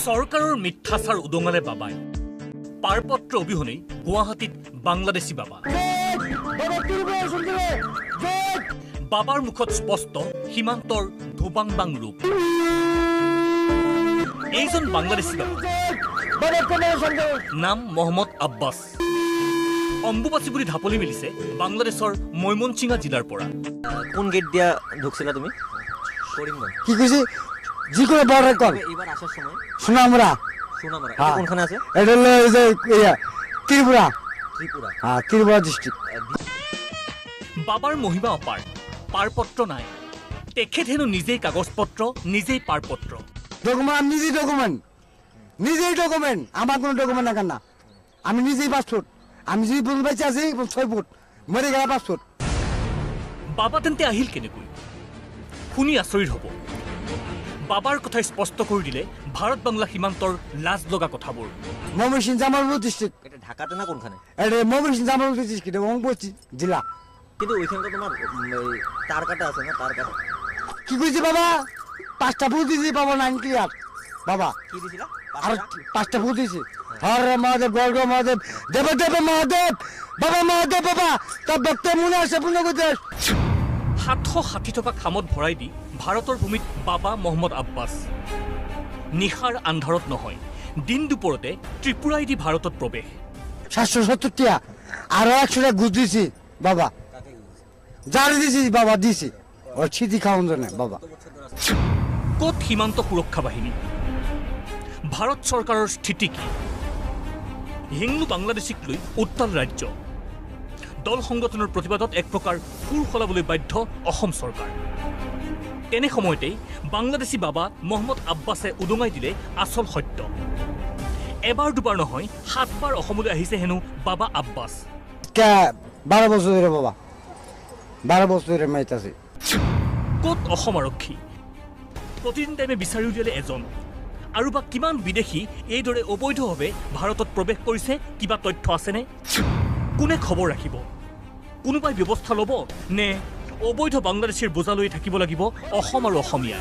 চৰকাৰৰ মিথ্যাচাৰ উদঙালে বাবাই পাৰপত্ৰ অবিহনে গুৱাহাটীত বাংলাদেশী বাবা বাবাৰ মুখত স্পষ্ট সীমান্তৰ ধোবাংবাং ৰূপ এইজন বাংলাদেশী বাবা নাম মহম্মদ আব্বাছ অম্বুবাচী বুলি ঢাপলি মেলিছে বাংলাদেশৰ মৈমনসিংহা জিলাৰ পৰা কোন গেট দিয়া ঢুকছিলা তুমি কৰিমগঞ্জ কি কৈছে যিকোনো বৰ্ডাৰ কল এইবাৰ আসাৰ সময় সোনামুৰা সোনামুৰা হ্যাঁ। কোনখানে আছে এটা হলো এই যে ত্ৰিপুৰা ত্ৰিপুৰা হ্যাঁ ত্ৰিপুৰা ডিস্ট্ৰিক্ট বাবাৰ মহিমা অপাৰ পাৰপত্ৰ নাই তেখেত হেনো নিজেই কাগজপত্ৰ নিজেই পাৰপত্ৰ ডকুমেন্ট নিজেই ডকুমেন্ট আমার কোনো ডকুমেন্ট না কেন আমি নিজেই পাসপোর্ট আমি যদি বলতে পারছি আছি 6 ফুট মরে গেলে পাসপোর্ট বাবা তেন্তে আহিল কেনেকৈ শুনি আচৰিত হ'ব বাবাৰ কথা স্পষ্ট কৰি দিলে ভাৰত বাংলা সীমান্তৰ লাজ লগা কথাবোৰ ময়মনসিংহ জামালপুর ডিস্ট্রিক্ট এটা ঢাকাতে না কোনখানে এটা ময়মনসিংহ জামালপুর ডিস্ট্রিক্ট অঙ্গপতি জেলা কিন্তু ওইখানে তো তোমার তার কাটা আছে না তার কাটা কি কইছি বাবা 5টা ফুট দিছি বাবা নাইন ক্লিয়ার বাবা কি দিছিলা আর 5টা ফুট দিছি হরে মহাদেব গর্গ মহাদেব দেব দেব মহাদেব বাবা মহাদেব বাবা তার ভক্ত মনে আছে পূর্ণ করতে 760 টকা খামত ভৰাই দি ভাৰতৰ ভূমিত বাবা মহম্মদ আব্বাছ নিশাৰ আন্ধাৰত নহয় দিন দুপৰতে ত্ৰিপুৰাই দি ভাৰতত প্ৰৱেশ 770 টিয়া আর 100টা ঘুষ দিছি বাবা জারি দিছি বাবা দিছি ওর ছিটি খাওয়ান জন্য বাবা ক'ত সীমান্ত সুৰক্ষা বাহিনী ভাৰত চৰকাৰৰ স্থিতি কি হিন্দু বাংলাদেশীক লৈ উত্তাল ৰাজ্য দল সংগঠনৰ প্ৰতিবাদত এক প্ৰকাৰ সুৰ সলাবলৈ বাধ্য অসম চৰকাৰ তেনে সময়তেই বাংলাদেশী বাবা মহম্মদ আব্বাছে উদঙাই দিলে আচল সত্য এবাৰ দুবাৰ নহয় 7 বাৰ অসমলৈ আহিছে হেনো বাবা আব্বাছ কে 12 বছৰ ধৰে বাবা 12 বছৰ ধৰে মাইতাছে ক'ত অসম আৰক্ষী প্ৰতিদিন টাইমে বিচাৰি উলিয়ালে এজন আৰু বা কিমান বিদেশী এইদৰে অবৈধভাৱে ভাৰতত প্ৰৱেশ কৰিছে কিবা তথ্য আছেনে কোনে খবৰ ৰাখিব কোনোবাই ব্যৱস্থা ল'ব নে অবৈধ বাংলাদেশীৰ বোজা লৈ থাকিব লাগিব অসম আৰু অসমীয়া